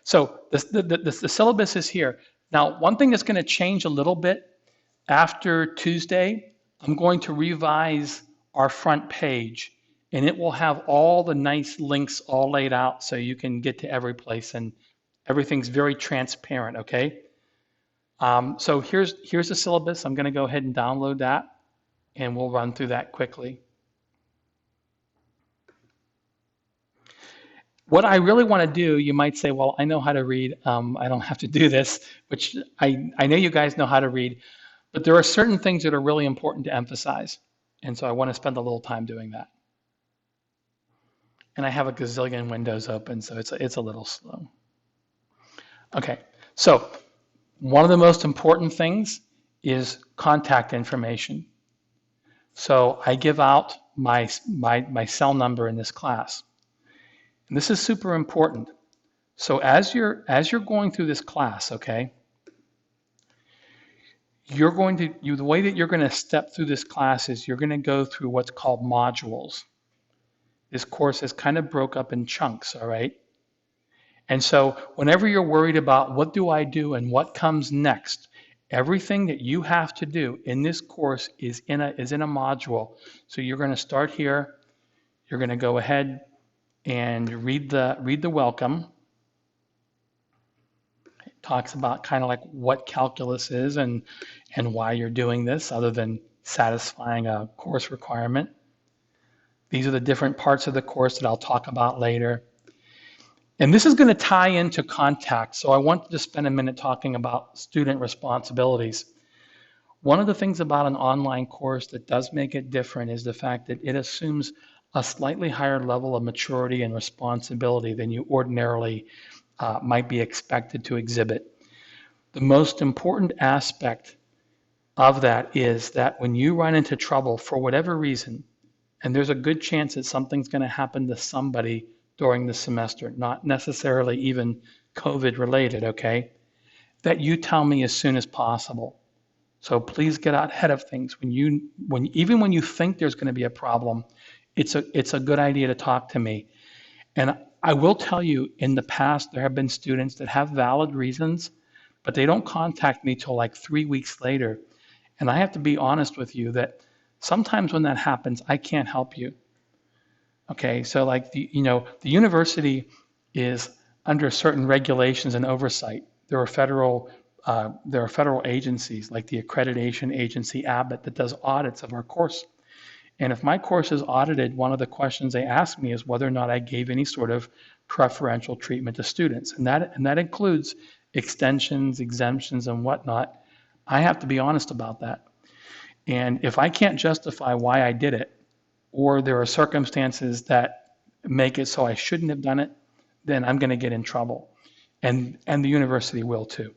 So the syllabus is here. Now, one thing that's going to change a little bit after Tuesday, I'm going to revise our front page, and it will have all the nice links all laid out so you can get to every place, and everything's very transparent, okay? So here's the syllabus. I'm going to go ahead and download that, and we'll run through that quickly. What I really want to do, you might say, well, I know how to read. I don't have to do this, which I know you guys know how to read, but there are certain things that are really important to emphasize. And so I want to spend a little time doing that. And I have a gazillion windows open, so it's a little slow. Okay, so one of the most important things is contact information. So I give out my cell number in this class. And this is super important. So as you're going through this class, okay, the way that you're going to step through this class is you're going to go through what's called modules. This course is kind of broke up in chunks, all right? And so whenever you're worried about what do I do and what comes next, everything that you have to do in this course is in a module. So you're going to start here. You're going to go ahead and read the welcome. It talks about kind of like what calculus is and why you're doing this other than satisfying a course requirement. These are the different parts of the course that I'll talk about later. And this is going to tie into contact, so I wanted to spend a minute talking about student responsibilities. One of the things about an online course that does make it different is the fact that it assumes a slightly higher level of maturity and responsibility than you ordinarily might be expected to exhibit. The most important aspect of that is that when you run into trouble for whatever reason, and there's a good chance that something's going to happen to somebody during the semester, not necessarily even COVID related, okay, that you tell me as soon as possible. So please get out ahead of things. Even when you think there's going to be a problem, it's a good idea to talk to me. And I will tell you, in the past, there have been students that have valid reasons, but they don't contact me till like 3 weeks later. And I have to be honest with you that sometimes when that happens, I can't help you. Okay, so like the university is under certain regulations and oversight. There are federal agencies like the accreditation agency Abbott that does audits of our course. And if my course is audited, one of the questions they ask me is whether or not I gave any sort of preferential treatment to students. And that includes extensions, exemptions, and whatnot. I have to be honest about that. And if I can't justify why I did it, or there are circumstances that make it so I shouldn't have done it, then I'm going to get in trouble. And the university will too.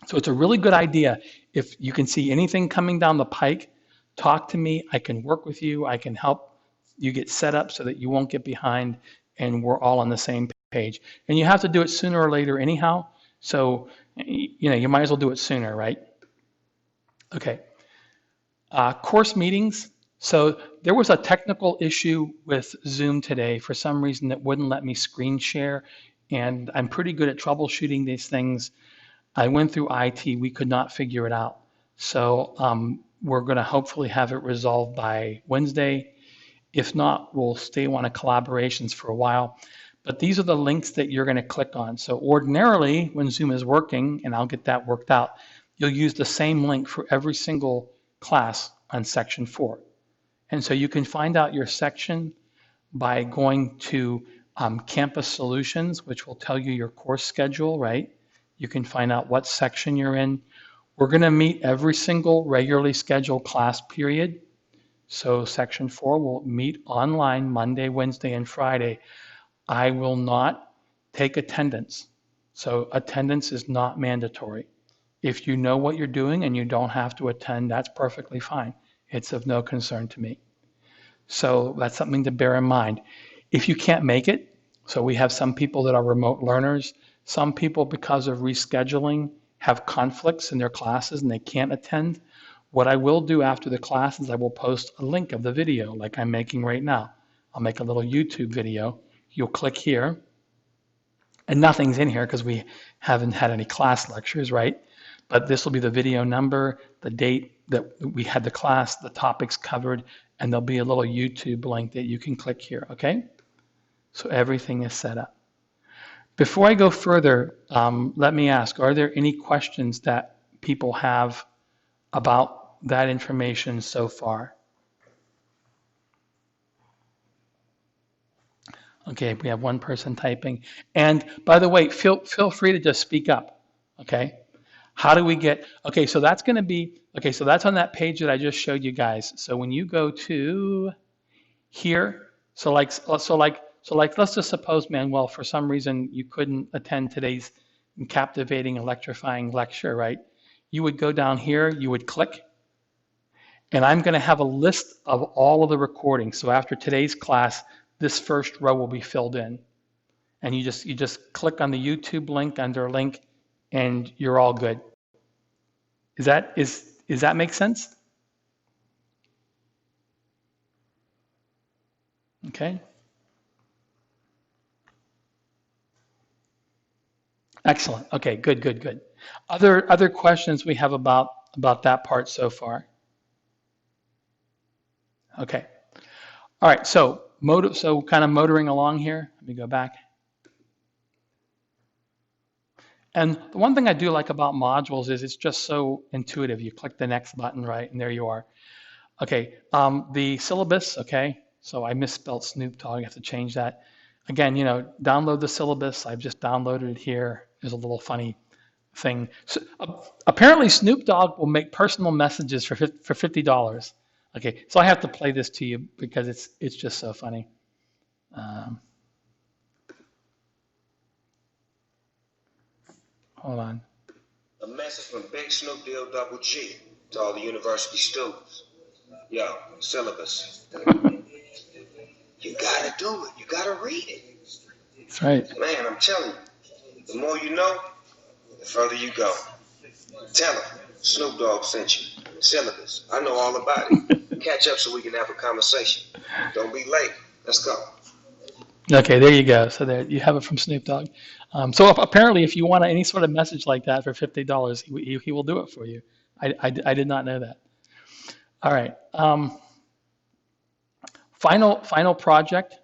So it's a really good idea. If you can see anything coming down the pike, talk to me. I can work with you. I can help you get set up so that you won't get behind and we're all on the same page. And you have to do it sooner or later anyhow. So, you might as well do it sooner, right? Okay. Course meetings. So there was a technical issue with Zoom today. For some reason, it wouldn't let me screen share. And I'm pretty good at troubleshooting these things. I went through IT. We could not figure it out. So we're going to hopefully have it resolved by Wednesday. If not, we'll stay on a collaborations for a while. But these are the links that you're going to click on. So ordinarily, when Zoom is working, and I'll get that worked out, you'll use the same link for every single class on section 4. And so you can find out your section by going to Campus Solutions, which will tell you your course schedule, right? You can find out what section you're in. We're going to meet every single regularly scheduled class period. So section 4 will meet online Monday, Wednesday, and Friday. I will not take attendance. So attendance is not mandatory. If you know what you're doing and you don't have to attend, that's perfectly fine. It's of no concern to me. So that's something to bear in mind. If you can't make it, so we have some people that are remote learners. Some people, because of rescheduling, have conflicts in their classes and they can't attend. What I will do after the class is I will post a link of the video like I'm making right now. I'll make a little YouTube video. You'll click here And nothing's in here because we haven't had any class lectures, right? But this will be the video number, the date that we had the class, the topics covered, and there'll be a little YouTube link that you can click here, okay? So everything is set up. Before I go further, let me ask, are there any questions that people have about that information so far? Okay, we have one person typing. And by the way, feel free to just speak up, okay? How do we get, okay, so that's going to be, okay, so that's on that page that I just showed you guys. So when you go to here, so like, let's just suppose, Manuel, for some reason you couldn't attend today's captivating, electrifying lecture, right? You would go down here, you would click, and I'm going to have a list of all of the recordings. So after today's class, this first row will be filled in. And you just click on the YouTube link under link, and you're all good. Is that make sense? Okay. Excellent. Okay, good. Other questions we have about that part so far? Okay. All right, so kind of motoring along here. Let me go back. And the one thing I do like about modules is it's just so intuitive. You click the next button, right, and there you are. Okay, the syllabus, okay, so I misspelled Snoop Dogg, I have to change that. Again, download the syllabus. I've just downloaded it here. There's a little funny thing. So, apparently Snoop Dogg will make personal messages for $50. Okay, so I have to play this to you because it's just so funny. Hold on. A message from Big Snoop Deal Double G to all the university students. Yo, syllabus. You gotta do it. You gotta read it. That's right. Man, I'm telling you, the more you know, the further you go. Tell them Snoop Dogg sent you. Syllabus. I know all about it. Catch up so we can have a conversation. Don't be late. Let's go. Okay, there you go. So there you have it from Snoop Dogg. So apparently, if you want any sort of message like that for $50, he will do it for you. I did not know that. All right. Final project.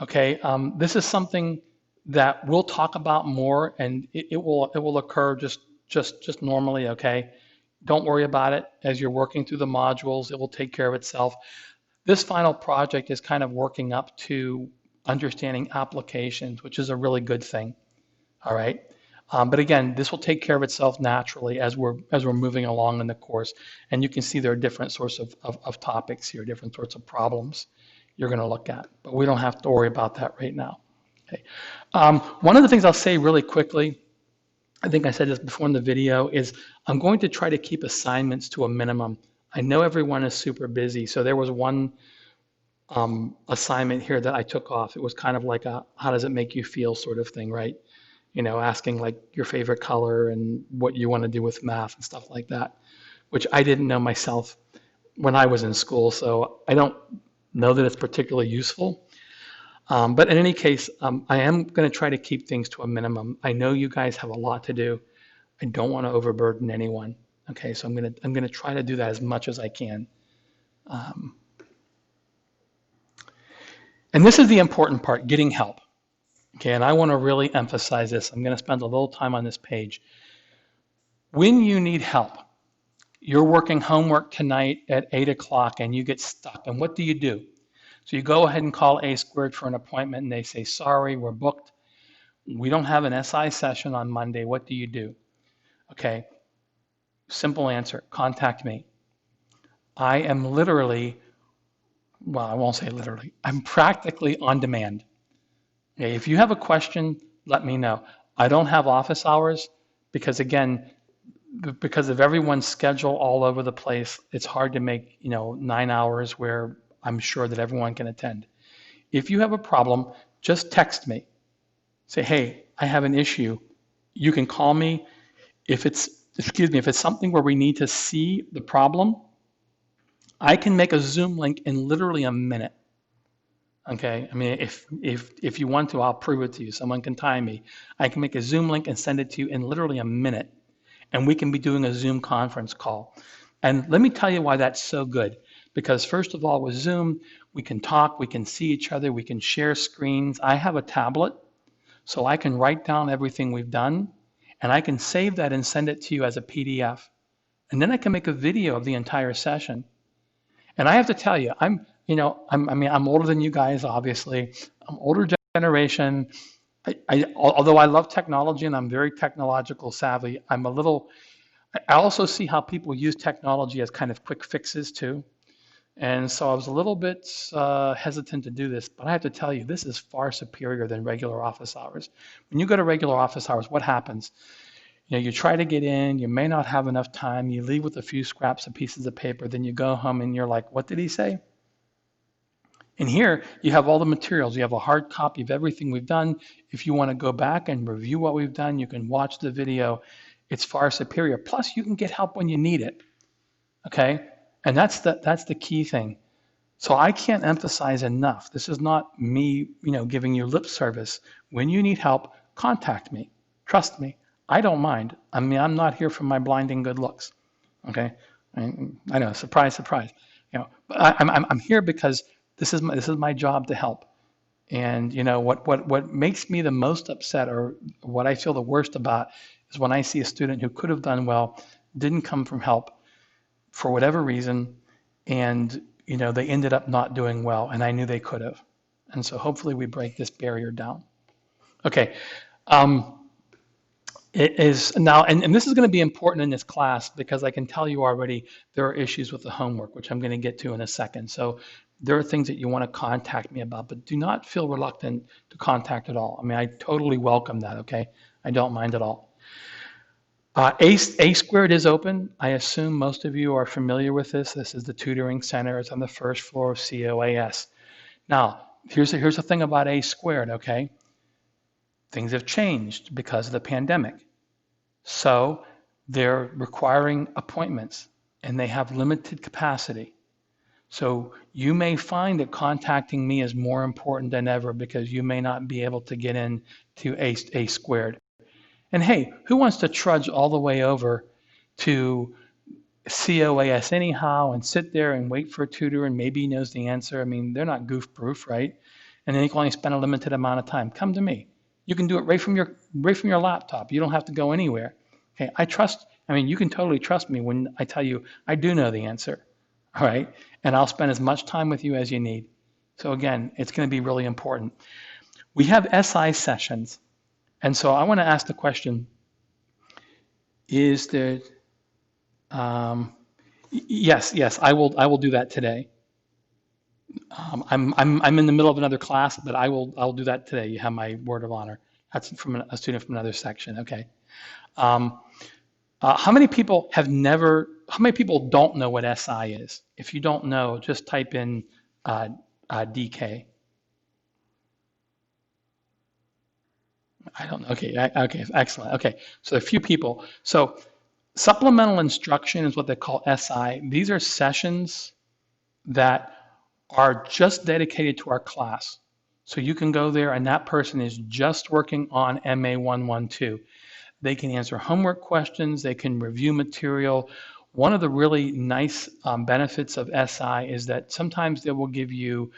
Okay. This is something that we'll talk about more, and it will occur just normally. Okay. Don't worry about it as you're working through the modules. It will take care of itself. This final project is kind of working up to understanding applications, which is a really good thing. All right. But again, this will take care of itself naturally as we're moving along in the course. And you can see there are different sorts of topics here, different sorts of problems you're going to look at. But we don't have to worry about that right now. Okay. One of the things I'll say really quickly, I think I said this before in the video, is I'm going to try to keep assignments to a minimum. I know everyone is super busy, so there was one assignment here that I took off. It was kind of like a how does it make you feel sort of thing, right? Asking like your favorite color and what you want to do with math and stuff like that, which I didn't know myself when I was in school, so I don't know that it's particularly useful. But in any case, I am going to try to keep things to a minimum. I know you guys have a lot to do. I don't want to overburden anyone. Okay, so I'm going to try to do that as much as I can. And this is the important part, getting help. Okay, and I want to really emphasize this. I'm going to spend a little time on this page. When you need help, you're working homework tonight at 8 o'clock and you get stuck. And what do? So you go ahead and call A Squared for an appointment and they say, sorry, we're booked. We don't have an SI session on Monday. What do you do? Okay, simple answer, contact me. I am literally, well, I won't say literally, I'm practically on demand. Okay, if you have a question, let me know. I don't have office hours because, again, because of everyone's schedule all over the place, it's hard to make 9 hours where I'm sure that everyone can attend. If you have a problem, just text me. Say, hey, I have an issue. You can call me. If it's something where we need to see the problem, I can make a Zoom link in literally a minute. Okay, I mean, if you want to, I'll prove it to you. Someone can time me. I can make a Zoom link and send it to you in literally a minute, and we can be doing a Zoom conference call. And let me tell you why that's so good. Because first of all, with Zoom, we can talk, we can see each other, we can share screens. I have a tablet, so I can write down everything we've done, and I can save that and send it to you as a PDF. And then I can make a video of the entire session. And I have to tell you, I'm older than you guys, obviously. I'm older generation. Although I love technology and I'm very technological savvy, I also see how people use technology as kind of quick fixes too. And so I was a little bit hesitant to do this, but I have to tell you, this is far superior than regular office hours. When you go to regular office hours, what happens? You try to get in, you may not have enough time, you leave with a few scraps of pieces of paper, then you go home and you're like, what did he say? And here you have all the materials. You have a hard copy of everything we've done. If you want to go back and review what we've done, you can watch the video. It's far superior. Plus, you can get help when you need it. Okay? And that's the key thing. So I can't emphasize enough. This is not me, giving you lip service. When you need help, contact me. Trust me. I don't mind. I mean, I'm not here for my blinding good looks. Okay? I know, surprise, surprise. But I'm here because this is my job to help. And what makes me the most upset, or what I feel the worst about, is when I see a student who could have done well, didn't come from help for whatever reason, and they ended up not doing well, and I knew they could have. And so hopefully we break this barrier down. Okay. It is now, and this is going to be important in this class, because I can tell you already there are issues with the homework, which I'm going to get to in a second. So there are things that you want to contact me about, but do not feel reluctant to contact at all. I mean, I totally welcome that, okay? I don't mind at all. A Squared is open. I assume most of you are familiar with this. This is the tutoring center. It's on the first floor of COAS. Now, here's the thing about A Squared, okay? Things have changed because of the pandemic. So they're requiring appointments, and they have limited capacity. So you may find that contacting me is more important than ever, because you may not be able to get in to A Squared. And hey, who wants to trudge all the way over to COAS anyhow and sit there and wait for a tutor and maybe he knows the answer? I mean, they're not goof proof, right? And then you can only spend a limited amount of time. Come to me. You can do it right from your laptop. You don't have to go anywhere. Okay, you can totally trust me when I tell you I do know the answer. All right, and I'll spend as much time with you as you need. So again, it's going to be really important. We have SI sessions, and so I want to ask the question: is there? Yes, I will do that today. I'm in the middle of another class, but I'll do that today. You have my word of honor. That's from a student from another section. Okay. How many people don't know what SI is? If you don't know, just type in DK. I don't know. Okay, excellent. Okay, so a few people. So supplemental instruction is what they call SI. These are sessions that are just dedicated to our class. So you can go there and that person is just working on MA 112. They can answer homework questions, they can review material. One of the really nice benefits of SI is that sometimes they will give you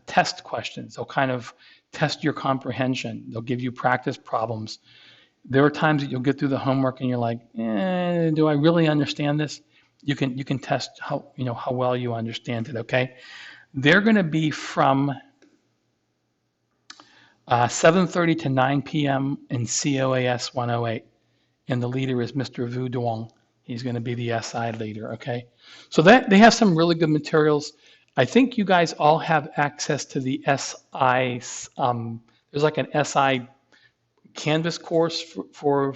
test questions. They'll kind of test your comprehension. They'll give you practice problems. There are times that you'll get through the homework and you're like, do I really understand this? You can test how well you understand it. Okay, they're going to be from 7:30 to 9 p.m. in COAS 108, and the leader is Mr. Vu Duong. He's going to be the SI leader. Okay, so that they have some really good materials. I think you guys all have access to the SI. There's like an SI Canvas course for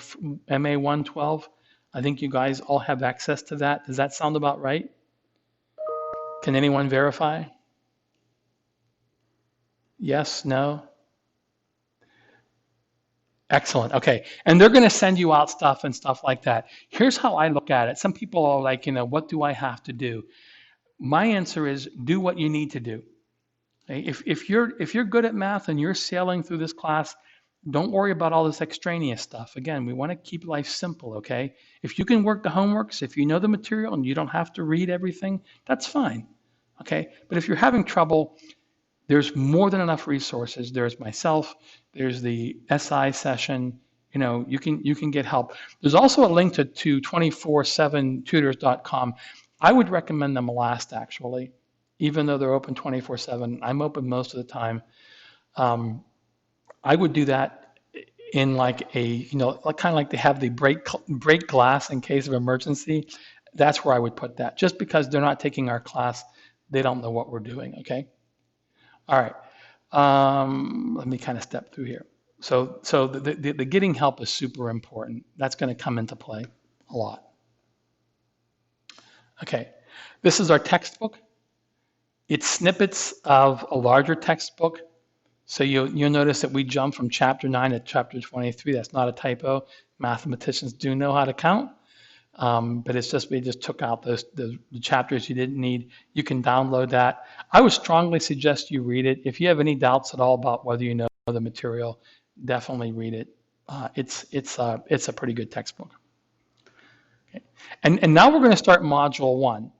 MA 112. I think you guys all have access to that. Does that sound about right? Can anyone verify? Yes, no? Excellent. Okay. And they're going to send you out stuff and stuff like that. Here's how I look at it. Some people are like, what do I have to do? My answer is do what you need to do. Okay? If you're good at math and you're sailing through this class, don't worry about all this extraneous stuff. Again, we want to keep life simple, okay? If you can work the homeworks, if you know the material and you don't have to read everything, that's fine, okay? But if you're having trouble, there's more than enough resources. There's myself, there's the SI session, you can get help. There's also a link to 247tutors.com. I would recommend them last, actually, even though they're open 24/7. I'm open most of the time. I would do that in like kind of like they have the break glass in case of emergency. That's where I would put that. Just because they're not taking our class, they don't know what we're doing, okay? All right. Let me kind of step through here. So the getting help is super important. That's going to come into play a lot. Okay. This is our textbook. It's snippets of a larger textbook. So you'll notice that we jump from chapter 9 to chapter 23. That's not a typo. Mathematicians do know how to count. But it's just, we just took out the chapters you didn't need. You can download that. I would strongly suggest you read it. If you have any doubts at all about whether you know the material, definitely read it. It's a pretty good textbook. Okay. And now we're going to start module 1.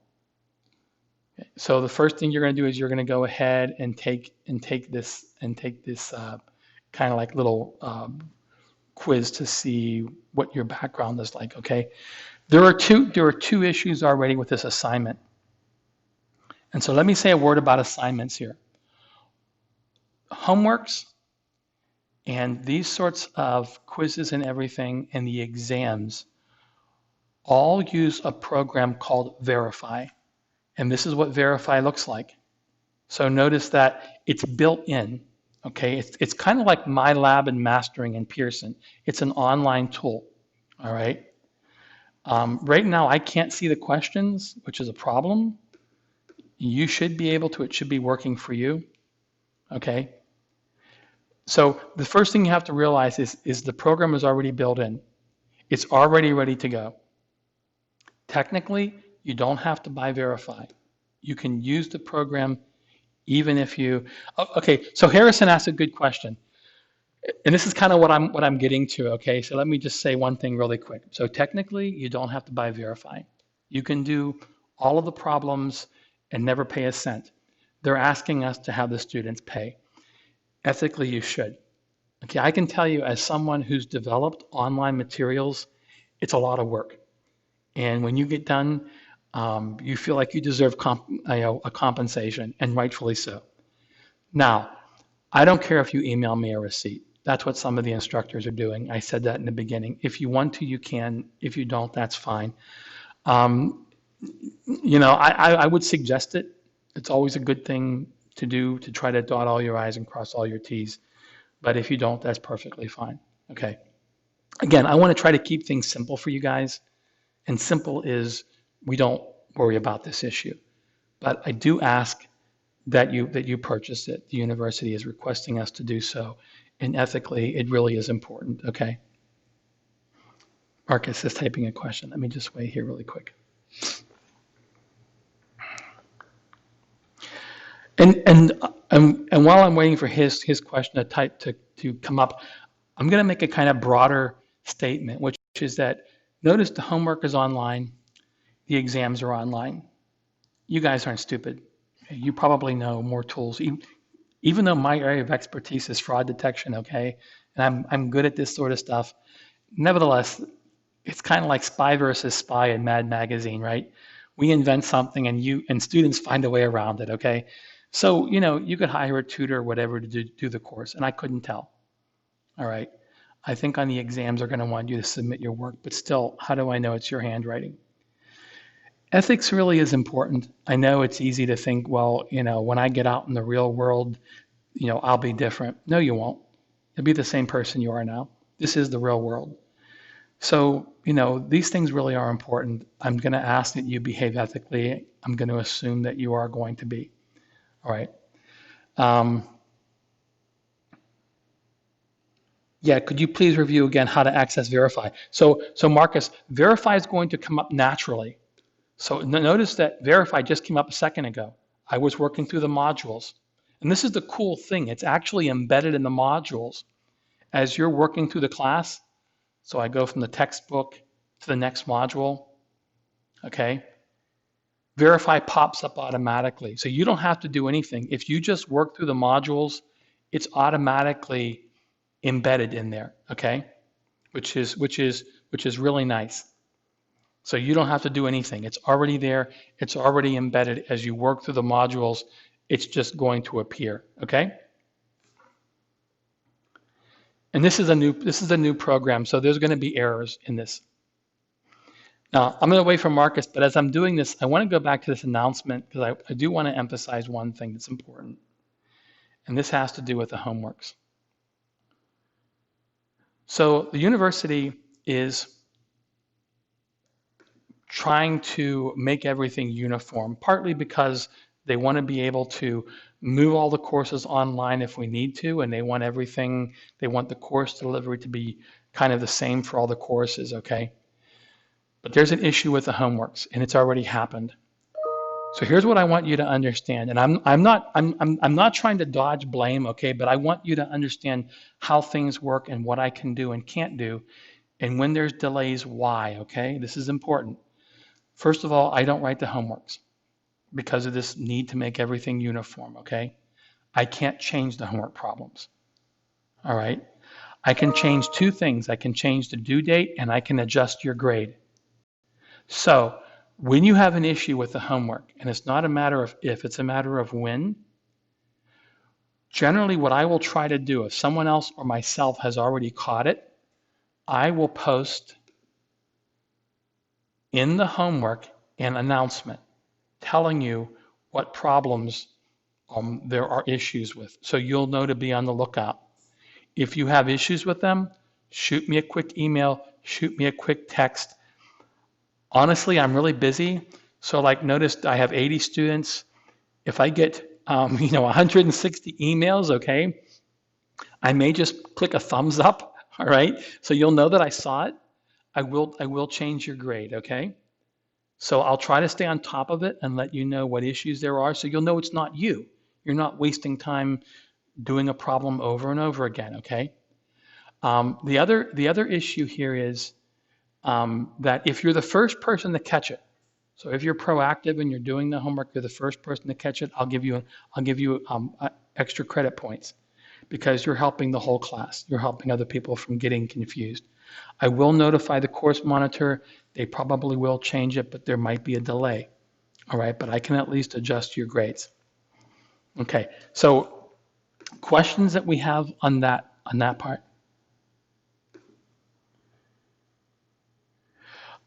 Okay. So the first thing you're going to do is you're going to go ahead and take this kind of like little quiz to see what your background is like. Okay. There are two issues already with this assignment. And so let me say a word about assignments here. Homeworks and these sorts of quizzes and everything and the exams all use a program called Verify. And this is what Verify looks like. So notice that it's built in. Okay, it's kind of like MyLab and Mastering and Pearson. It's an online tool. All right. Right now, I can't see the questions, which is a problem. You should be able to. It should be working for you. Okay. So the first thing you have to realize is the program is already built in. It's already ready to go. Technically, you don't have to buy Verify. You can use the program even if you. Okay. So Harrison asked a good question. And this is kind of what I'm getting to, okay? So let me just say one thing really quick. So technically, you don't have to buy Verify. You can do all of the problems and never pay a cent. They're asking us to have the students pay. Ethically, you should. Okay, I can tell you as someone who's developed online materials, it's a lot of work. And when you get done, you feel like you deserve a compensation, and rightfully so. Now, I don't care if you email me a receipt. That's what some of the instructors are doing. I said that in the beginning. If you want to, you can. If you don't, that's fine. I would suggest it. It's always a good thing to do, to try to dot all your I's and cross all your T's. But if you don't, that's perfectly fine. Okay. Again, I want to try to keep things simple for you guys. And simple is we don't worry about this issue. But I do ask that you purchase it. The university is requesting us to do so. And ethically, it really is important, okay? Marcus is typing a question. Let me just wait here really quick. And while I'm waiting for his question to come up, I'm going to make a kind of broader statement, which is that notice the homework is online, the exams are online. You guys aren't stupid. You probably know more tools. Even though my area of expertise is fraud detection, okay, and I'm good at this sort of stuff, nevertheless, it's kind of like spy versus spy in Mad Magazine, right? We invent something and students find a way around it, okay? So, you could hire a tutor or whatever to do the course, and I couldn't tell. All right. I think on the exams, they're going to want you to submit your work, but still, how do I know it's your handwriting? Ethics really is important. I know it's easy to think, well, when I get out in the real world, I'll be different. No, you won't. You'll be the same person you are now. This is the real world. So, these things really are important. I'm going to ask that you behave ethically. I'm going to assume that you are going to be. All right. Yeah, could you please review again how to access Verify? So Marcus, Verify is going to come up naturally. So notice that Verify just came up a second ago. I was working through the modules. And this is the cool thing. It's actually embedded in the modules as you're working through the class. So I go from the textbook to the next module, okay? Verify pops up automatically. So you don't have to do anything. If you just work through the modules, it's automatically embedded in there, okay? Which is really nice. So you don't have to do anything. It's already there. It's already embedded. As you work through the modules, it's just going to appear, okay? And this is a new program, so there's going to be errors in this. Now, I'm going to wait for Marcus, but as I'm doing this, I want to go back to this announcement because I do want to emphasize one thing that's important. And this has to do with the homeworks. So the university is trying to make everything uniform, partly because they want to be able to move all the courses online if we need to, and they want the course delivery to be kind of the same for all the courses, okay? But there's an issue with the homeworks, and it's already happened. So here's what I want you to understand, and I'm not trying to dodge blame, okay? But I want you to understand how things work and what I can do and can't do, and when there's delays, why, okay? This is important. First of all, I don't write the homeworks because of this need to make everything uniform, okay? I can't change the homework problems, all right? I can change two things. I can change the due date and I can adjust your grade. So when you have an issue with the homework, and it's not a matter of if, it's a matter of when, generally what I will try to do, if someone else or myself has already caught it, I will post in the homework an announcement telling you what problems there are issues with. So you'll know to be on the lookout. If you have issues with them, shoot me a quick email, shoot me a quick text. Honestly, I'm really busy. So like notice I have 80 students. If I get 160 emails, okay, I may just click a thumbs up, all right? So you'll know that I saw it. I will change your grade, okay? So I'll try to stay on top of it and let you know what issues there are so you'll know it's not you. You're not wasting time doing a problem over and over again, okay? The other issue here is that if you're the first person to catch it, so if you're proactive and you're doing the homework, you're the first person to catch it, I'll give you extra credit points because you're helping the whole class. You're helping other people from getting confused. I will notify the course monitor. They probably will change it, but there might be a delay. All right, but I can at least adjust your grades. Okay, so questions that we have on that part?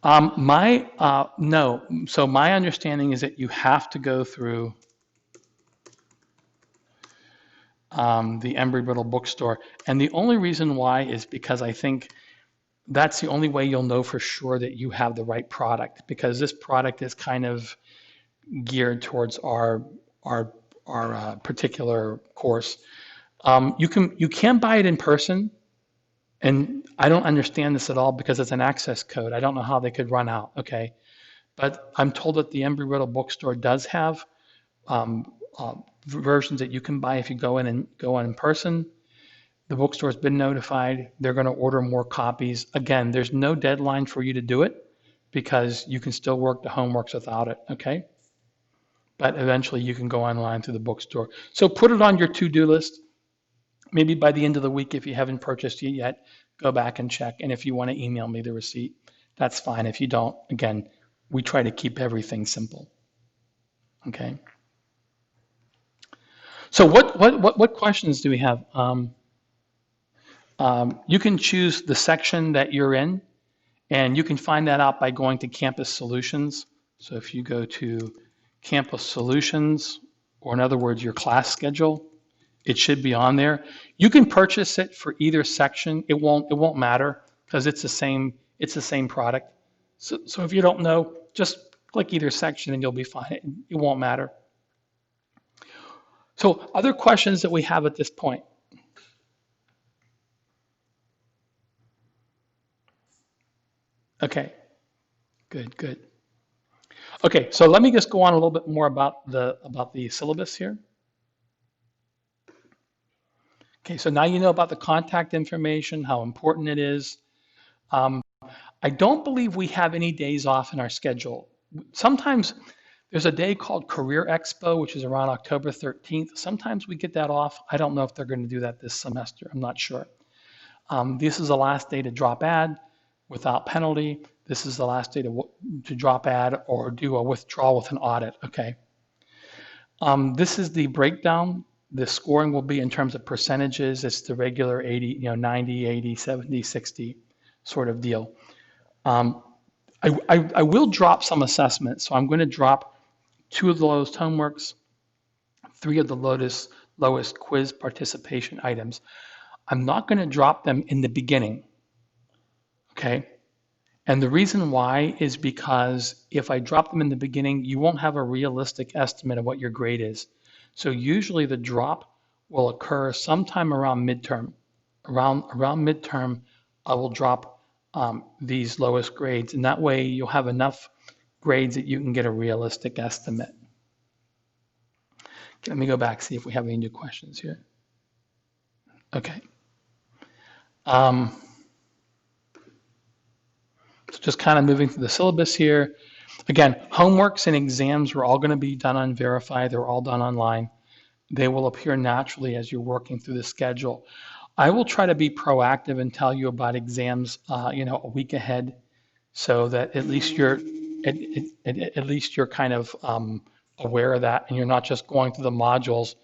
No. So my understanding is that you have to go through the Embry-Riddle bookstore, and the only reason why is because I think that's the only way you'll know for sure that you have the right product, because this product is kind of geared towards our particular course. You can buy it in person, and I don't understand this at all because it's an access code. I don't know how they could run out. Okay, but I'm told that the Embry-Riddle bookstore does have versions that you can buy if you go in person. The bookstore has been notified. They're going to order more copies. Again, there's no deadline for you to do it because you can still work the homeworks without it, okay? But eventually you can go online through the bookstore. So put it on your to-do list. Maybe by the end of the week, if you haven't purchased it yet, go back and check. And if you want to email me the receipt, that's fine. If you don't, again, we try to keep everything simple, okay? So what questions do we have? You can choose the section that you're in, and you can find that out by going to Campus Solutions. So if you go to Campus Solutions, or in other words, your class schedule, it should be on there. You can purchase it for either section. It won't matter because it's the same product. So if you don't know, just click either section and you'll be fine. It won't matter. So other questions that we have at this point? Okay, good. Okay, so let me just go on a little bit more about the syllabus here. Okay, so now you know about the contact information, how important it is. Um, I don't believe we have any days off in our schedule. Sometimes there's a day called Career Expo, which is around October 13th. Sometimes we get that off. I don't know if they're going to do that this semester. I'm not sure. This is the last day to drop ad without penalty. This is the last day to drop ad or do a withdrawal with an audit. Okay. This is the breakdown. The scoring will be in terms of percentages. It's the regular 80, 90, 80, 70, 60 sort of deal. I will drop some assessments. So I'm going to drop 2 of the lowest homeworks, 3 of the lowest quiz participation items. I'm not going to drop them in the beginning. Okay. And the reason why is because if I drop them in the beginning, you won't have a realistic estimate of what your grade is. So usually the drop will occur sometime around midterm. Around midterm, I will drop these lowest grades, and that way you'll have enough grades that you can get a realistic estimate. Okay, let me go back, see if we have any new questions here. Okay. So just kind of moving through the syllabus here. Again, homeworks and exams are all going to be done on Verify. They're all done online. They will appear naturally as you're working through the schedule. I will try to be proactive and tell you about exams, a week ahead, so that at least you're kind of aware of that, and you're not just going through the modules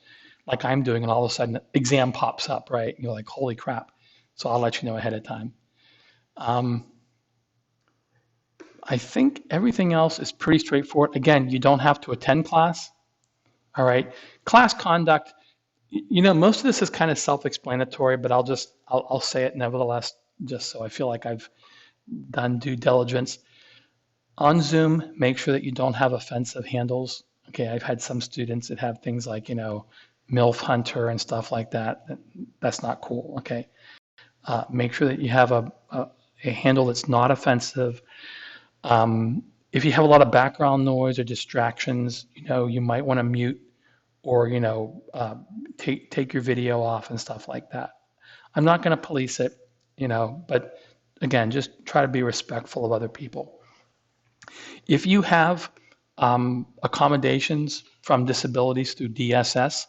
like I'm doing, and all of a sudden exam pops up, right? You're like, holy crap! So I'll let you know ahead of time. I think everything else is pretty straightforward. Again, you don't have to attend class. All right. Class conduct, most of this is kind of self-explanatory, but I'll say it nevertheless, just so I feel like I've done due diligence. On Zoom, make sure that you don't have offensive handles. Okay. I've had some students that have things like, MILF Hunter and stuff like that. That's not cool. Okay. Make sure that you have a handle that's not offensive. If you have a lot of background noise or distractions, you might want to mute or, take your video off and stuff like that. I'm not going to police it, but again, just try to be respectful of other people. If you have accommodations from disabilities through DSS,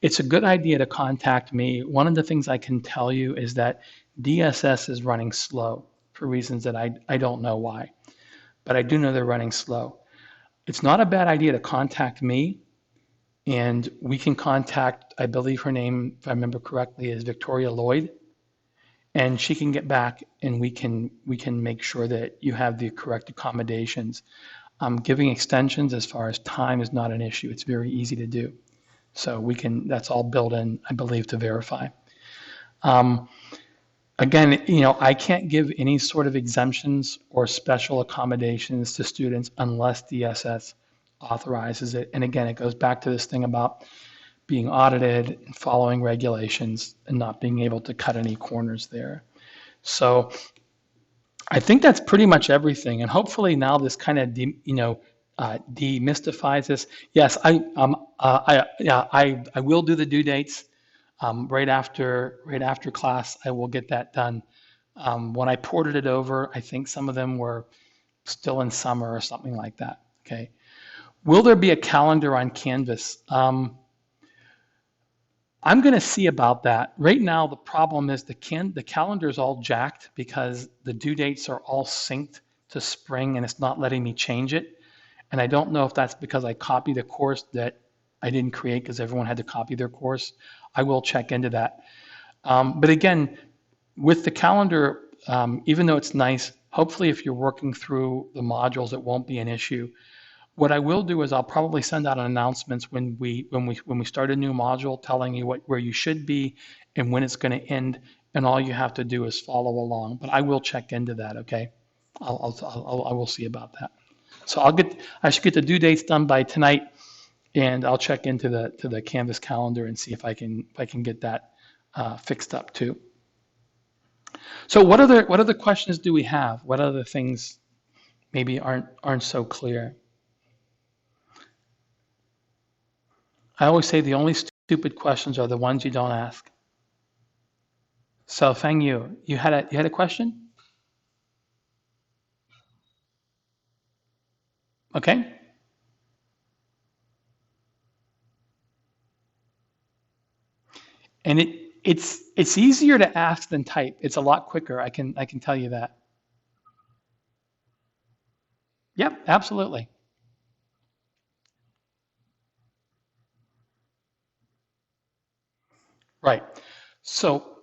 it's a good idea to contact me. One of the things I can tell you is that DSS is running slow for reasons that I don't know why. But I do know they're running slow. It's not a bad idea to contact me, and we can contact, I believe her name, if I remember correctly, is Victoria Lloyd, and she can get back and we can make sure that you have the correct accommodations. Giving extensions as far as time is not an issue. It's very easy to do. So that's all built in, I believe, to Verify. Again, I can't give any sort of exemptions or special accommodations to students unless DSS authorizes it. And again, it goes back to this thing about being audited and following regulations and not being able to cut any corners there. So I think that's pretty much everything. And hopefully now this kind of demystifies this. Yes, I will do the due dates. Right after class, I will get that done. When I ported it over, I think some of them were still in summer or something like that. Okay. Will there be a calendar on Canvas? I'm going to see about that. Right now, the problem is the calendar is all jacked because the due dates are all synced to spring and it's not letting me change it. And I don't know if that's because I copied a course that I didn't create because everyone had to copy their course. I will check into that. But again, with the calendar, even though it's nice, hopefully if you're working through the modules, it won't be an issue. What I will do is I'll probably send out announcements when we start a new module, telling you where you should be and when it's going to end, and all you have to do is follow along. But I will check into that. Okay, I will see about that. So I should get the due dates done by tonight. And I'll check into the Canvas calendar and see if I can get that fixed up too. So what other questions do we have? What other things maybe aren't so clear? I always say the only stupid questions are the ones you don't ask. So Feng Yu, you had a question? Okay. And it's easier to ask than type. It's a lot quicker. I can tell you that. Yep, absolutely. Right. So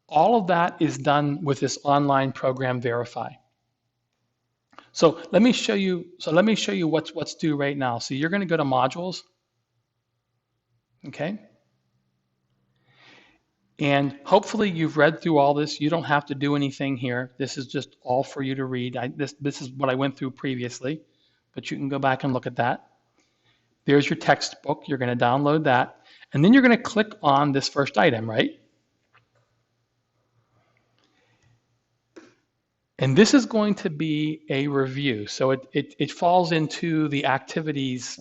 all of that is done with this online program Verify. So let me show you what's due right now. So you're going to go to modules, okay? And hopefully you've read through all this. You don't have to do anything here. This is just all for you to read. This is what I went through previously, but you can go back and look at that. There's your textbook. You're going to download that. And then you're going to click on this first item, right? And this is going to be a review. So it falls into the activities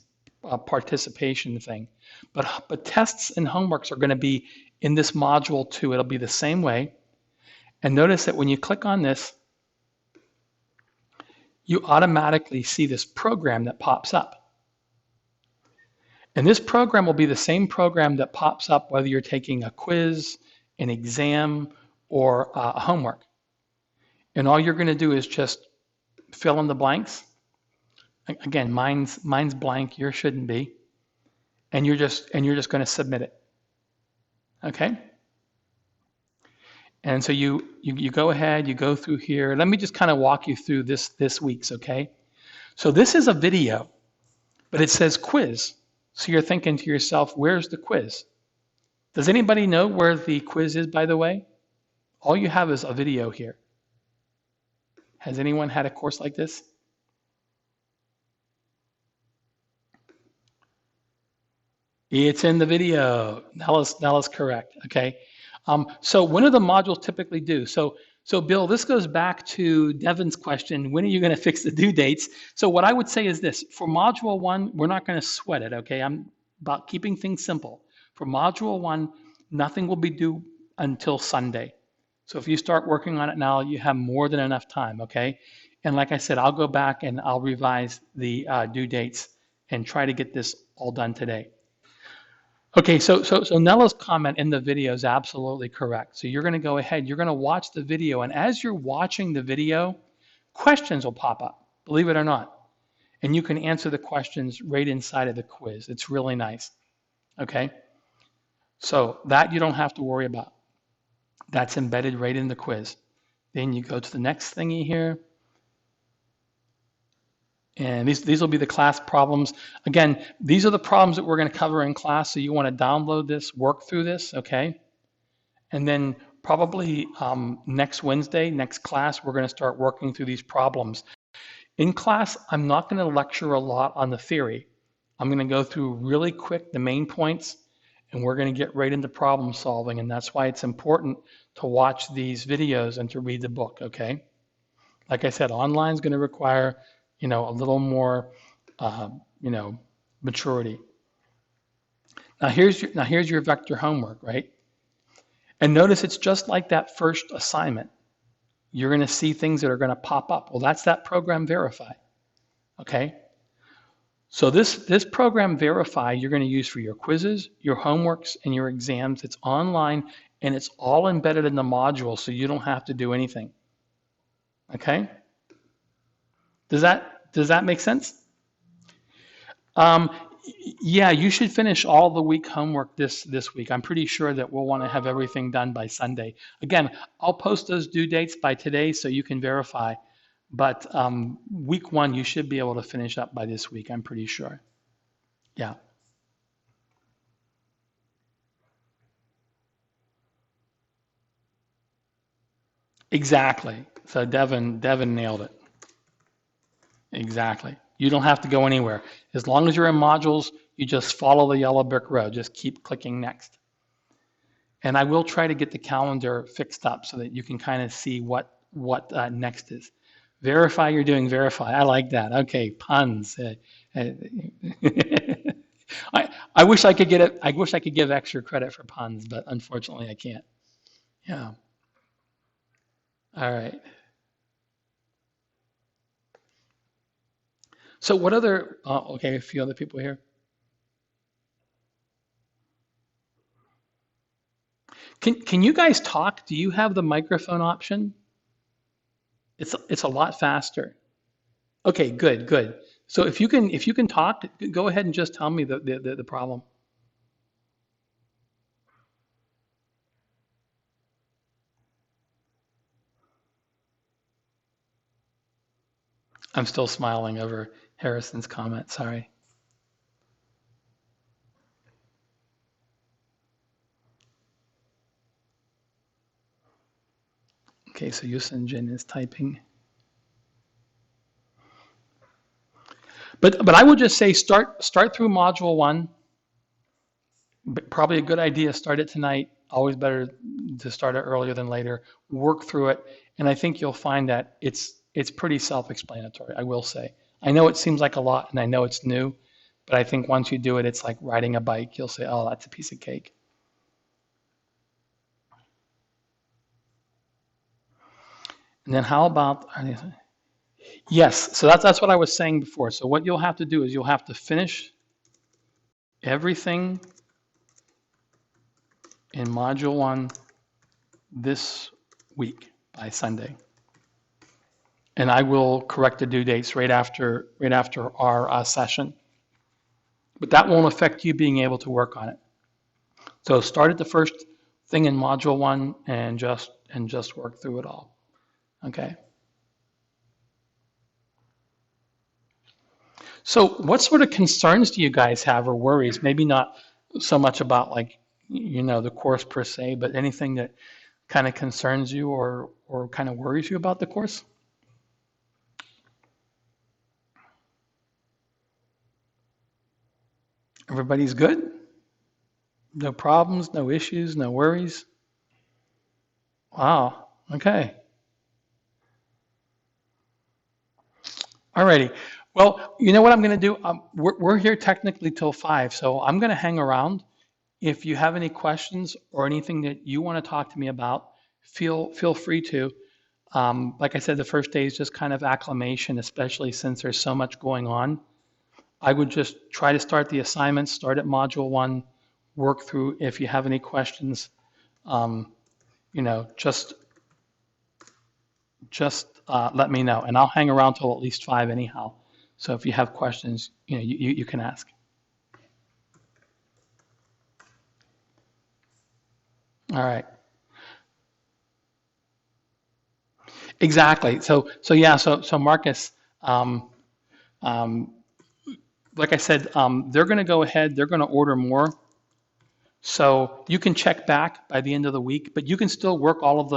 participation thing. But tests and homeworks are going to be in this module too. It'll be the same way. And notice that when you click on this, you automatically see this program that pops up. And this program will be the same program that pops up whether you're taking a quiz, an exam, or a homework. And all you're going to do is just fill in the blanks. Again, mine's blank. Yours shouldn't be. And you're just going to submit it. Okay. And so you go ahead, you go through here. Let me just kind of walk you through this week's. Okay. So this is a video, but it says quiz. So you're thinking to yourself, where's the quiz? Does anybody know where the quiz is, by the way? All you have is a video here. Has anyone had a course like this? It's in the video. That is correct. Okay. So when do the modules typically do? So Bill, this goes back to Devin's question. When are you going to fix the due dates? So what I would say is this: for module one, we're not going to sweat it. Okay. I'm about keeping things simple. For module one, nothing will be due until Sunday. So if you start working on it now, you have more than enough time. Okay. And like I said, I'll go back and I'll revise the due dates and try to get this all done today. Okay, so Nella's comment in the video is absolutely correct. So you're going to go ahead, you're going to watch the video, and as you're watching the video, questions will pop up, believe it or not. And you can answer the questions right inside of the quiz. It's really nice. Okay, so that you don't have to worry about. That's embedded right in the quiz. Then you go to the next thingy here. And these will be the class problems. Again, these are the problems that we're going to cover in class. So you want to download this, work through this, okay? And then probably next Wednesday, next class, we're going to start working through these problems. In class, I'm not going to lecture a lot on the theory. I'm going to go through really quick the main points, and we're going to get right into problem solving. And that's why it's important to watch these videos and to read the book, okay? Like I said, online is going to require a little more, maturity. Now here's your vector homework, right? And notice it's just like that first assignment. You're going to see things that are going to pop up. Well, that's that program Verify, okay? So this program Verify you're going to use for your quizzes, your homeworks, and your exams. It's online, and it's all embedded in the module, so you don't have to do anything, okay? Does that make sense? Yeah, you should finish all the week homework this week. I'm pretty sure that we'll want to have everything done by Sunday. Again, I'll post those due dates by today so you can verify. But week one, you should be able to finish up by this week, I'm pretty sure. Yeah. Exactly. So Devin nailed it. Exactly. You don't have to go anywhere. As long as you're in modules, you just follow the yellow brick road. Just keep clicking next. And I will try to get the calendar fixed up so that you can kind of see what next is. Verify you're doing Verify. I like that. Okay, puns. I wish I could get it. I wish I could give extra credit for puns, but unfortunately I can't. Yeah. All right. So what other, okay, a few other people here. Can you guys talk? Do you have the microphone option? It's a lot faster. Okay, good, good. So if you can talk, go ahead and just tell me the problem. I'm still smiling over Harrison's comment. Sorry. Okay, so Yusen Jin is typing. But I would just say start through module one. Probably a good idea. Start it tonight. Always better to start it earlier than later. Work through it, and I think you'll find that it's pretty self-explanatory. I will say. I know it seems like a lot, and I know it's new, but I think once you do it, it's like riding a bike. You'll say, "Oh, that's a piece of cake." And then how about yes? So that's what I was saying before. So what you'll have to do is you'll have to finish everything in module one this week by Sunday. And I will correct the due dates right after our session. But that won't affect you being able to work on it. So start at the first thing in module one and just work through it all. Okay. So what sort of concerns do you guys have or worries? Maybe not so much about like the course per se, but anything that kind of concerns you or kind of worries you about the course? Everybody's good? No problems, no issues, no worries? Wow. Okay. Alrighty. Well, you know what I'm going to do? We're here technically till 5, so I'm going to hang around. If you have any questions or anything that you want to talk to me about, feel free to. Like I said, the first day is just kind of acclimation, especially since there's so much going on. I would just try to start the assignments, start at module one, work through. If you have any questions, um, just let me know, and I'll hang around till at least 5 anyhow. So if you have questions, you can ask. All right. Exactly. So yeah. So Marcus, um, um, like I said, they're going to go ahead. They're going to order more. So you can check back by the end of the week, but you can still work all of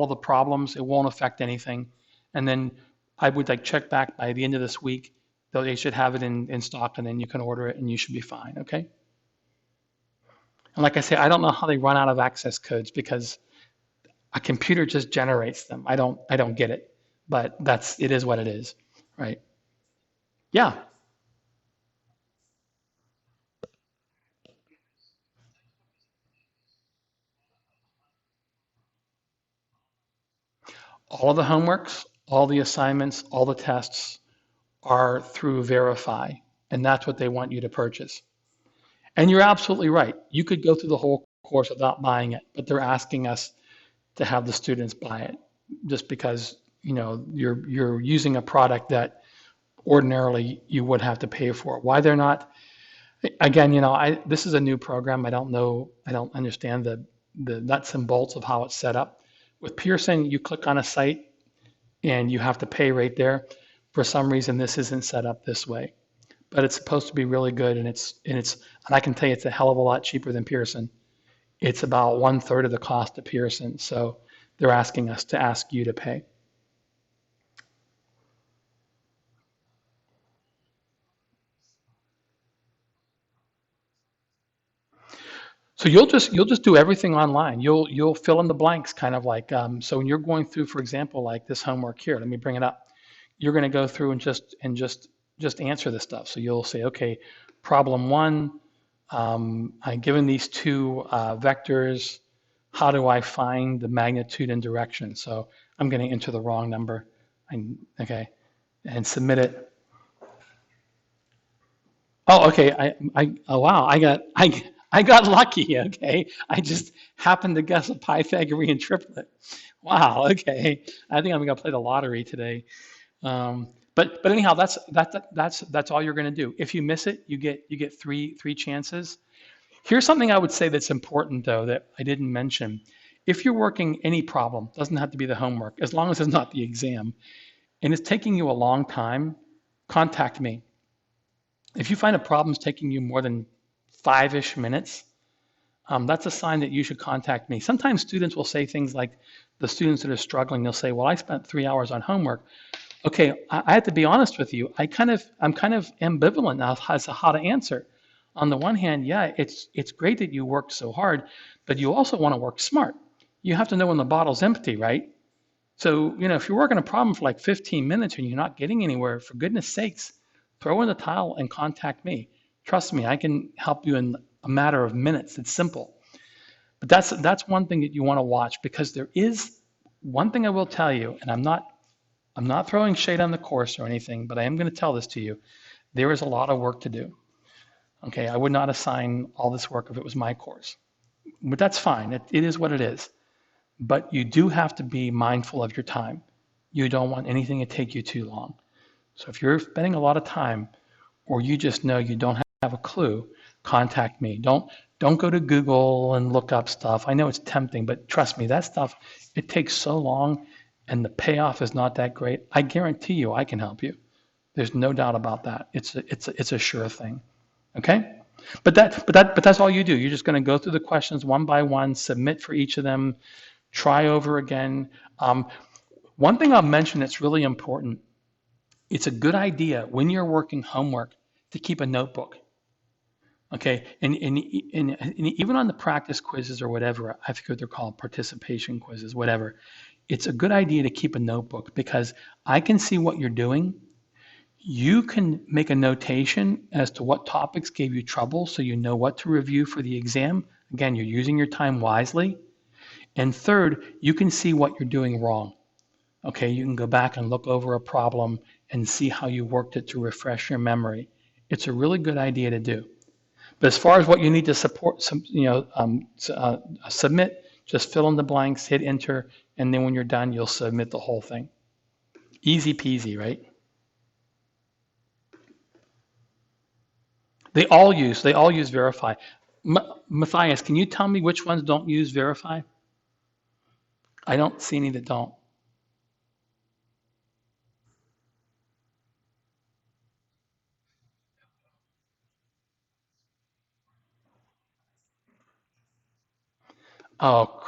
the problems. It won't affect anything. And then I would like check back by the end of this week. They should have it in stock, and then you can order it, and you should be fine. Okay. And like I say, I don't know how they run out of access codes because a computer just generates them. I don't get it, but it is what it is, right? Yeah. All of the homeworks, all the assignments, all the tests are through Verify, and that's what they want you to purchase. And you're absolutely right. You could go through the whole course without buying it, but they're asking us to have the students buy it just because, you're using a product that ordinarily you would have to pay for. Why they're not, again, this is a new program. I don't know, I don't understand the nuts and bolts of how it's set up. With Pearson, you click on a site and you have to pay right there. For some reason, this isn't set up this way, but it's supposed to be really good, and I can tell you it's a hell of a lot cheaper than Pearson. It's about 1/3 of the cost of Pearson, so they're asking us to ask you to pay. So you'll just do everything online. You'll fill in the blanks, kind of like so when you're going through, for example, like this homework here. Let me bring it up. You're going to go through and just answer this stuff. So you'll say, okay, problem one. I'm given these two vectors. How do I find the magnitude and direction? So I'm going to enter the wrong number. Okay, and submit it. Oh, okay. Oh wow, I got lucky. Okay, I just happened to guess a Pythagorean triplet. Wow. Okay, I think I'm gonna play the lottery today. But anyhow, that's all you're gonna do. If you miss it, you get three chances. Here's something I would say that's important though that I didn't mention. If you're working any problem, doesn't have to be the homework, as long as it's not the exam, and it's taking you a long time, contact me. If you find a problem's taking you more than 5-ish minutes, that's a sign that you should contact me. Sometimes students will say things like, the students that are struggling, they'll say, well, I spent 3 hours on homework. Okay, I have to be honest with you. I'm kind of ambivalent now as to how to answer. On the one hand, yeah, it's great that you worked so hard, but you also want to work smart. You have to know when the bottle's empty, right? So, if you're working a problem for like 15 minutes and you're not getting anywhere, for goodness sakes, throw in the towel and contact me. Trust me, I can help you in a matter of minutes. It's simple. But that's one thing that you want to watch, because there is one thing I will tell you, and I'm not throwing shade on the course or anything, but I am going to tell this to you. There is a lot of work to do. Okay, I would not assign all this work if it was my course. But that's fine. It is what it is. But you do have to be mindful of your time. You don't want anything to take you too long. So if you're spending a lot of time, or you just know you don't have a clue, contact me. Don't go to Google and look up stuff. I know it's tempting, but trust me, that stuff, it takes so long and the payoff is not that great. I guarantee you I can help you. There's no doubt about that. It's a sure thing. Okay? But that's all you do. You're just going to go through the questions one by one, submit for each of them, try over again. One thing I'll mention that's really important, it's a good idea when you're working homework to keep a notebook. Okay, and even on the practice quizzes or whatever, I forget what they're called, participation quizzes, whatever, it's a good idea to keep a notebook, because I can see what you're doing. You can make a notation as to what topics gave you trouble so you know what to review for the exam. Again, you're using your time wisely. And third, you can see what you're doing wrong. Okay, you can go back and look over a problem and see how you worked it to refresh your memory. It's a really good idea to do. But as far as what you need to submit, just fill in the blanks, hit enter, and then when you're done, you'll submit the whole thing. Easy peasy, right? They all use Verify. Matthias, can you tell me which ones don't use Verify? I don't see any that don't. Oh,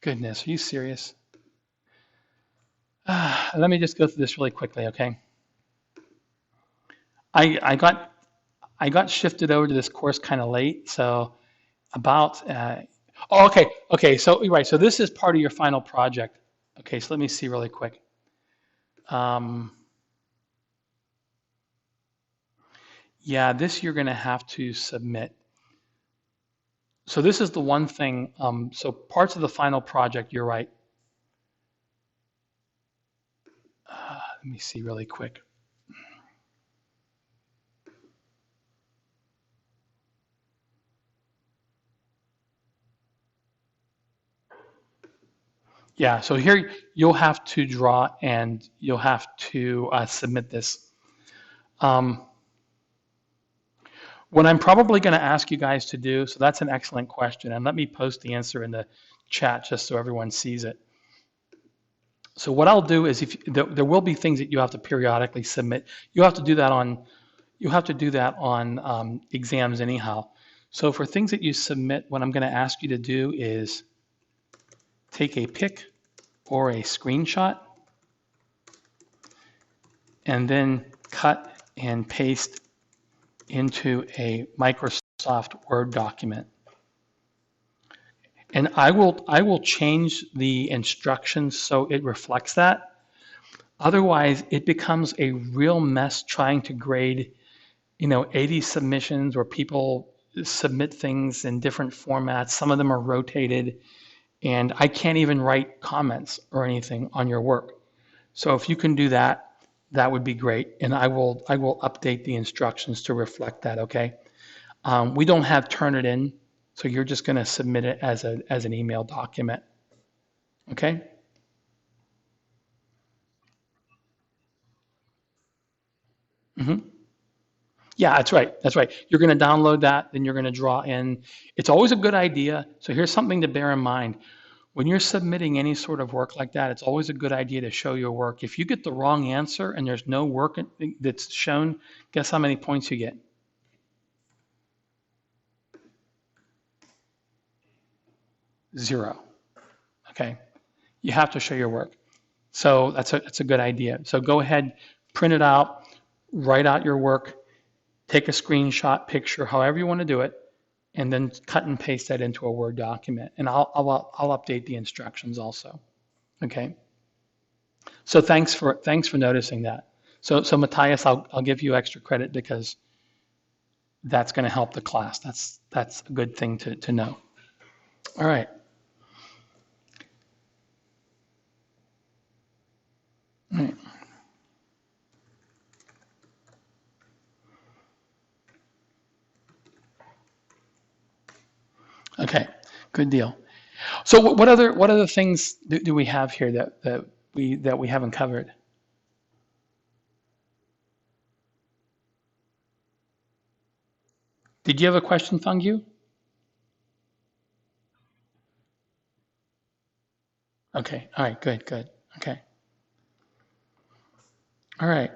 goodness, are you serious? Let me just go through this really quickly, okay? I got shifted over to this course kind of late, so about. Oh, okay. So right, so this is part of your final project. Okay, so let me see really quick. Yeah, this you're going to have to submit. So this is the one thing. So parts of the final project, you're right. Let me see really quick. Yeah, so here you'll have to draw and you'll have to submit this. What I'm probably going to ask you guys to do, so that's an excellent question, and let me post the answer in the chat just so everyone sees it. So what I'll do is, if there will be things that you have to periodically submit. You have to do that on exams anyhow. So for things that you submit, what I'm going to ask you to do is take a pic or a screenshot and then cut and paste into a Microsoft Word document. And I will change the instructions so it reflects that. Otherwise, it becomes a real mess trying to grade, 80 submissions where people submit things in different formats. Some of them are rotated. and I can't even write comments or anything on your work. So if you can do that, that would be great. And I will update the instructions to reflect that, okay? We don't have Turnitin, so you're just going to submit it as an email document, okay? Mm-hmm. Yeah, that's right. That's right. You're going to download that, then you're going to draw in. It's always a good idea. So here's something to bear in mind. When you're submitting any sort of work like that, it's always a good idea to show your work. If you get the wrong answer and there's no work that's shown, guess how many points you get? 0. Okay. You have to show your work. So that's a good idea. So go ahead, print it out, write out your work, take a screenshot, picture, however you want to do it, and then cut and paste that into a Word document. And I'll update the instructions also. Okay. So thanks for noticing that. So Matthias, I'll give you extra credit because that's going to help the class. That's a good thing to know. All right. All right. Okay, good deal. So what other things do we have here that we haven't covered? Did you have a question, Fangyu? Okay, all right, good. Okay, all right.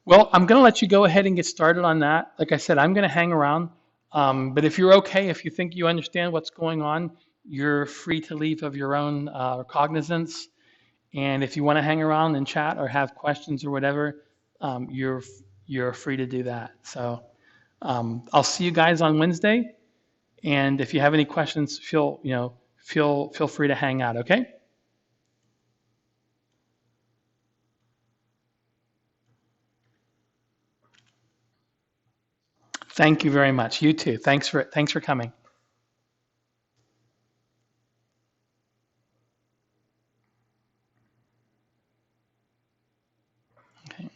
Well, I'm going to let you go ahead and get started on that. Like I said, I'm going to hang around. But if you're okay, if you think you understand what's going on, you're free to leave of your own cognizance. And if you want to hang around and chat or have questions or whatever, you're free to do that. So I'll see you guys on Wednesday. And if you have any questions, feel free to hang out. Okay. Thank you very much. You too. Thanks for coming. Okay.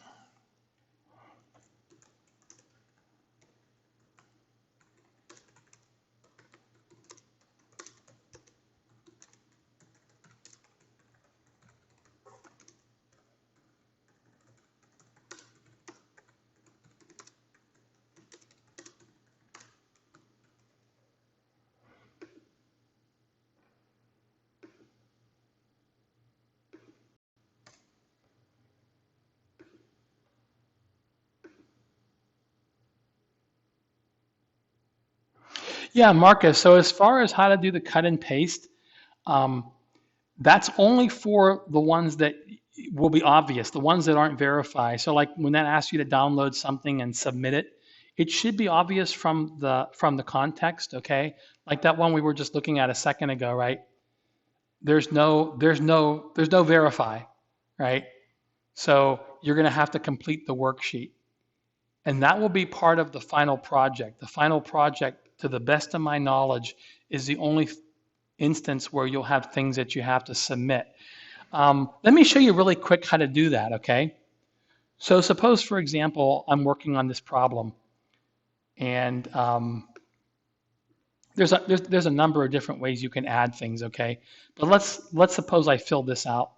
Yeah, Marcus. So as far as how to do the cut and paste, um, that's only for the ones that will be obvious, the ones that aren't verified. So like when that asks you to download something and submit it, it should be obvious from the context, okay? Like that one we were just looking at a second ago, right? There's no verify, right? So you're going to have to complete the worksheet. And that will be part of the final project. The final project, to the best of my knowledge, is the only instance where you'll have things that you have to submit. Let me show you really quick how to do that, okay? So suppose, for example, I'm working on this problem, and there's a number of different ways you can add things, okay? But let's suppose I fill this out.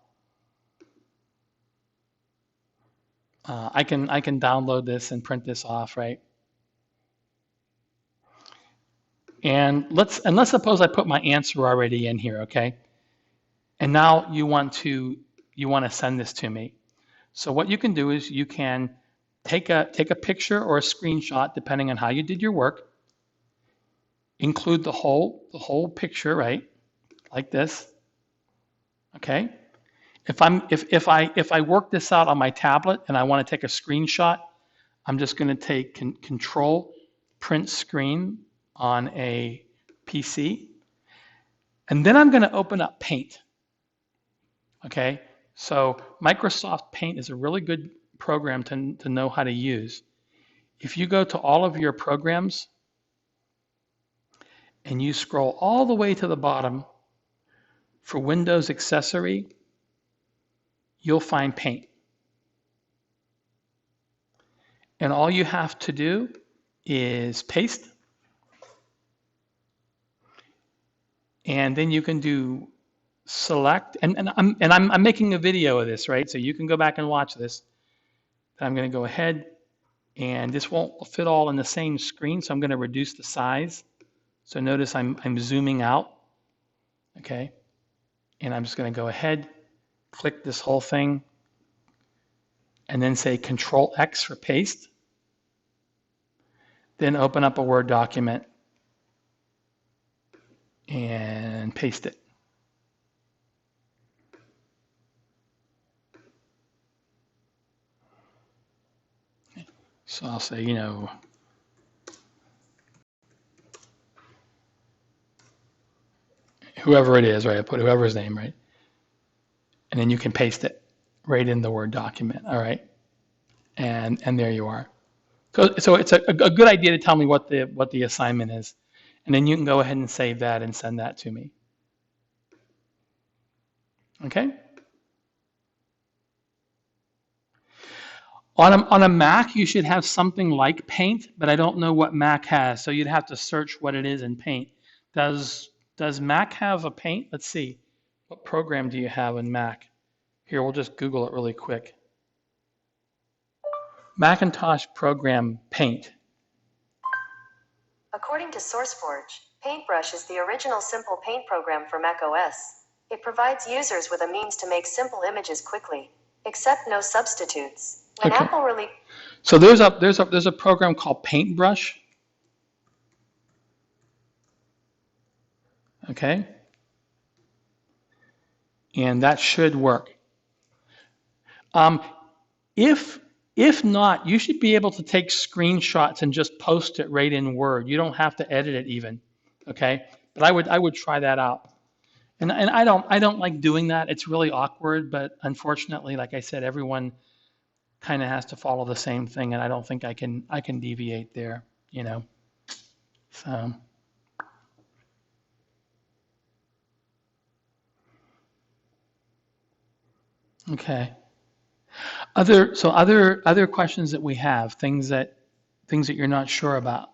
I can download this and print this off, right? And let's suppose I put my answer already in here, okay? And now you want to send this to me. So what you can do is you can take a picture or a screenshot depending on how you did your work. Include the whole picture, right? Like this. Okay? If I work this out on my tablet and I want to take a screenshot, I'm just going to take control print screen on a PC. And then I'm going to open up Paint. Okay? So Microsoft Paint is a really good program to know how to use. If you go to all of your programs and you scroll all the way to the bottom for Windows accessory, you'll find Paint. And all you have to do is paste. And then you can do select, and I'm making a video of this, right? So you can go back and watch this. I'm going to go ahead, and this won't fit all in the same screen, so I'm going to reduce the size. So notice I'm zooming out, okay? And I'm just going to go ahead, click this whole thing, and then say Control X for paste. Then open up a Word document and paste it. So I'll say, whoever it is, right? I put whoever's name, right? And then you can paste it right in the Word document, all right? And there you are. So it's a good idea to tell me what the assignment is. And then you can go ahead and save that and send that to me. Okay? On a Mac, you should have something like Paint, but I don't know what Mac has, so you'd have to search what it is in Paint. Does Mac have a Paint? Let's see. What program do you have in Mac? Here, we'll just Google it really quick. Macintosh program Paint. According to SourceForge, Paintbrush is the original simple paint program for Mac OS. It provides users with a means to make simple images quickly, except no substitutes. When Okay. Apple released, So there's a program called Paintbrush. Okay. And that should work. If not, you should be able to take screenshots and just post it right in Word. You don't have to edit it even. Okay. But I would try that out. And I don't like doing that. It's really awkward, but unfortunately, like I said, everyone kind of has to follow the same thing, and I don't think I can deviate there, So okay. Other questions that we have, things that you're not sure about.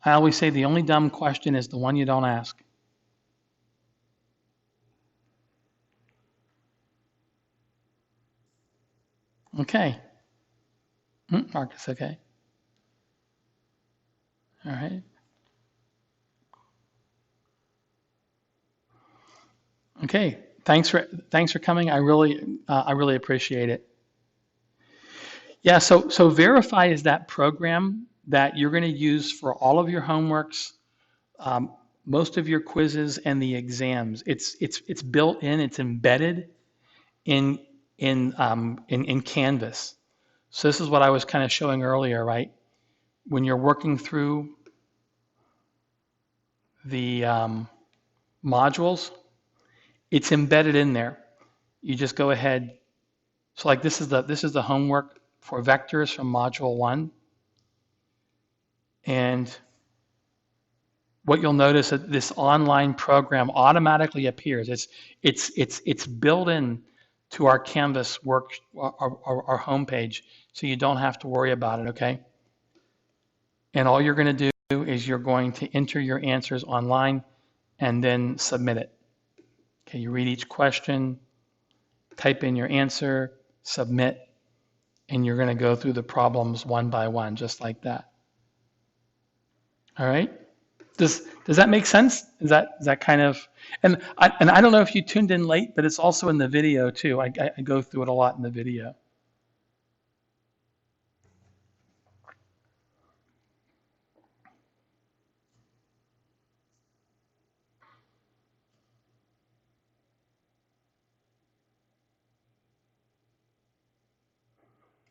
I always say the only dumb question is the one you don't ask. Okay. Marcus, okay. All right. Okay. Thanks for coming. I really appreciate it. Yeah, so Verify is that program that you're going to use for all of your homeworks, most of your quizzes, and the exams. It's built in, it's embedded in Canvas. So this is what I was kind of showing earlier, right? When you're working through the modules, it's embedded in there. You just go ahead. So like this is the homework for vectors from module 1. And what you'll notice that this online program automatically appears. It's built in to our Canvas work, our homepage, so you don't have to worry about it, okay? And all you're going to do is you're going to enter your answers online and then submit it. Okay, you read each question, type in your answer, submit, and you're going to go through the problems one by one, just like that. All right? Does that make sense? Is that kind of, and I don't know if you tuned in late, but it's also in the video too. I go through it a lot in the video.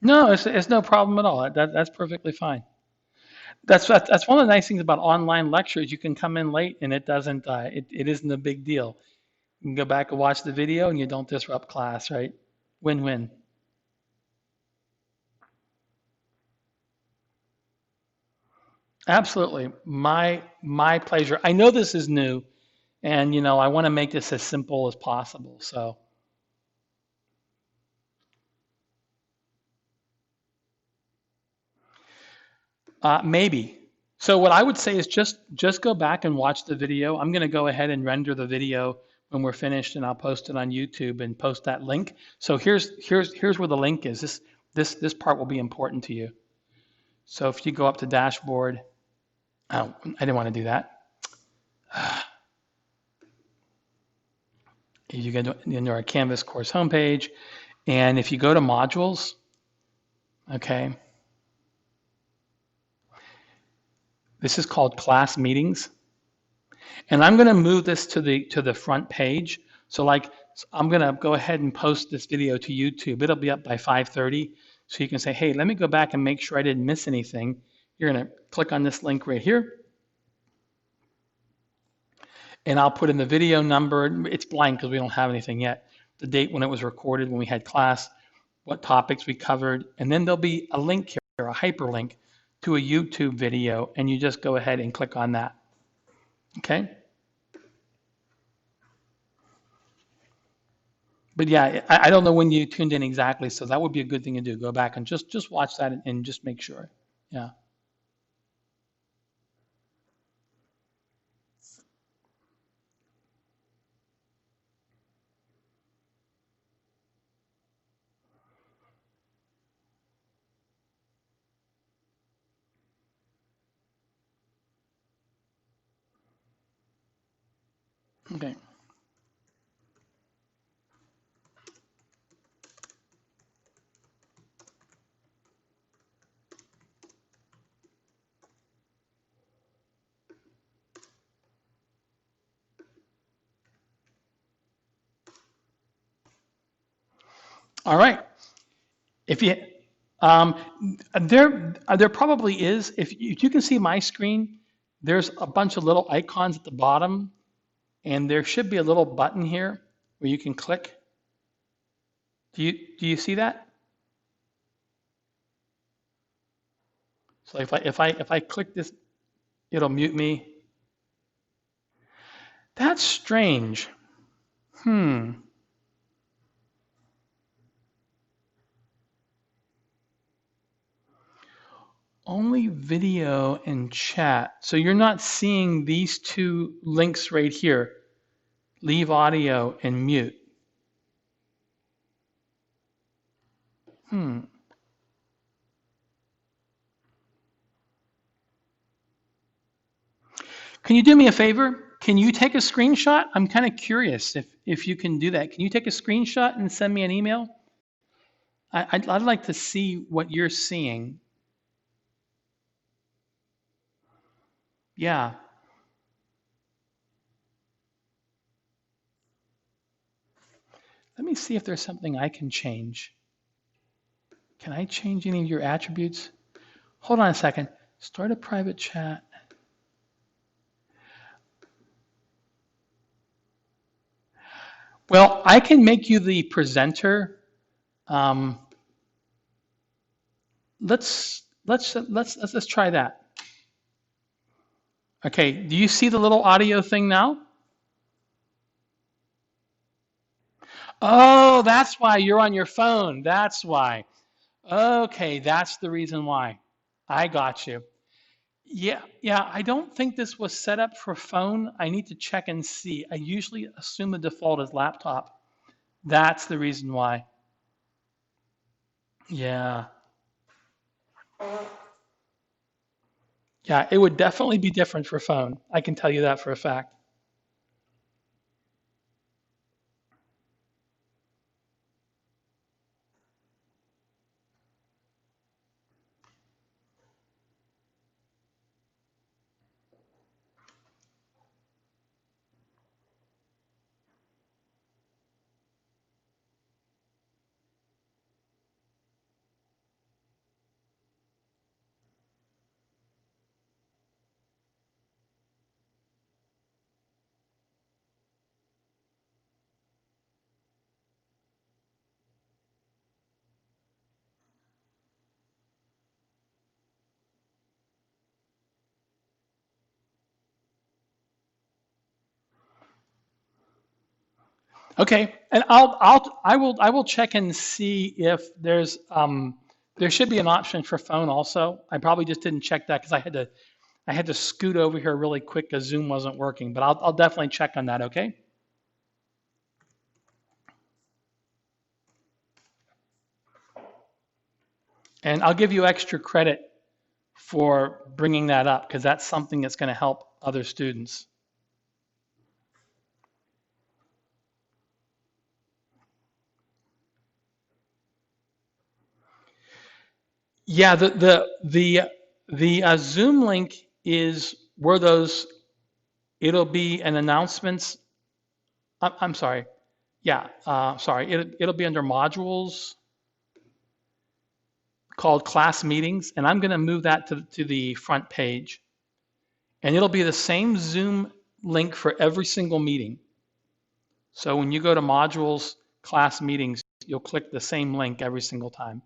No, it's no problem at all. That's perfectly fine. That's one of the nice things about online lectures. You can come in late and it doesn't it isn't a big deal. You can go back and watch the video and you don't disrupt class, right? Win-win. Absolutely. My pleasure. I know this is new, and I want to make this as simple as possible. So maybe. So what I would say is just go back and watch the video. I'm going to go ahead and render the video when we're finished, and I'll post it on YouTube and post that link. So here's where the link is. This part will be important to you. So if you go up to dashboard, oh, I didn't want to do that. You go into our Canvas course homepage, and if you go to modules, okay, this is called class meetings, and I'm going to move this to the front page. So I'm going to go ahead and post this video to YouTube. It'll be up by 5:30, so you can say, hey, let me go back and make sure I didn't miss anything. You're going to click on this link right here, and I'll put in the video number. It's blank because we don't have anything yet. The date when it was recorded, when we had class, what topics we covered, and then there'll be a link here, a hyperlink to a YouTube video, and you just go ahead and click on that. Okay? But yeah, I don't know when you tuned in exactly, so that would be a good thing to do. Go back and just watch that and just make sure. Yeah. Okay. All right. If you um, there probably is. If you can see my screen, there's a bunch of little icons at the bottom, and there should be a little button here where you can click. Do you see that? So if I click this, it'll mute me. That's strange. Hmm. Only video and chat. So you're not seeing these two links right here. Leave audio and mute. Hmm. Can you do me a favor? Can you take a screenshot? I'm kind of curious if you can do that. Can you take a screenshot and send me an email? I'd like to see what you're seeing. Yeah. Let me see if there's something I can change. Can I change any of your attributes? Hold on a second. Start a private chat. Well, I can make you the presenter. Um, let's try that. Okay, do you see the little audio thing now? Oh, that's why you're on your phone. That's why. Okay, that's the reason why. I got you. Yeah, I don't think this was set up for phone. I need to check and see. I usually assume the default is laptop. That's the reason why. Yeah. Yeah, it would definitely be different for phone. I can tell you that for a fact. Okay, and I will check and see if there should be an option for phone also. I probably just didn't check that because I had to scoot over here really quick because Zoom wasn't working, but I'll definitely check on that, okay? And I'll give you extra credit for bringing that up because that's something that's going to help other students. Yeah, the Zoom link is where those, it'll be an announcements. I'm sorry. Yeah, sorry. It'll be under modules called class meetings, and I'm going to move that to the front page. And it'll be the same Zoom link for every single meeting. So when you go to modules, class meetings, you'll click the same link every single time.